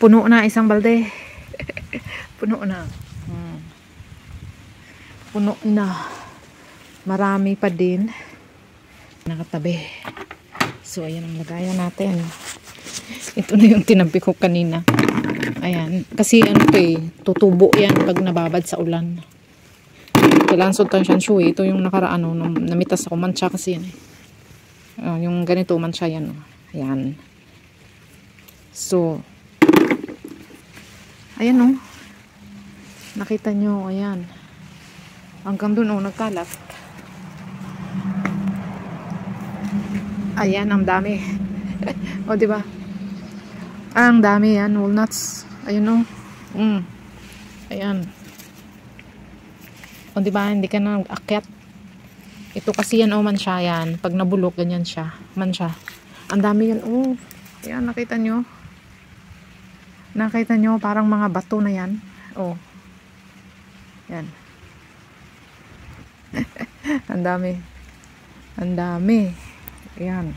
Puno na isang balde. Puno na. Puno na. Marami pa din. Nakatabi. So, ayan ang lagayan natin. Ito na yung tinabi ko kanina. Ayan. Kasi ano to eh, tutubo yan pag nababad sa ulan. Kailangan sultan siya shuwi. Ito yung nakaraan, namitas ako. Mancha kasi yan eh. Yung ganito, mancha yan. Ayan. So, ayan o. Nakita nyo, ayan. Hanggang dun o, nagkalat. Ayan, ang dami. O, diba? Ang dami yan, walnuts. Ayun o. Ayan. O, diba? Hindi ka na akyat. Ito kasi yan o, mansya yan. Pag nabulok, ganyan siya. Mansya. Ang dami yan o. Ayan, nakita nyo? Nakita nyo, parang mga bato na yan. O. Yan. Ang dami. Ang dami. Ayan.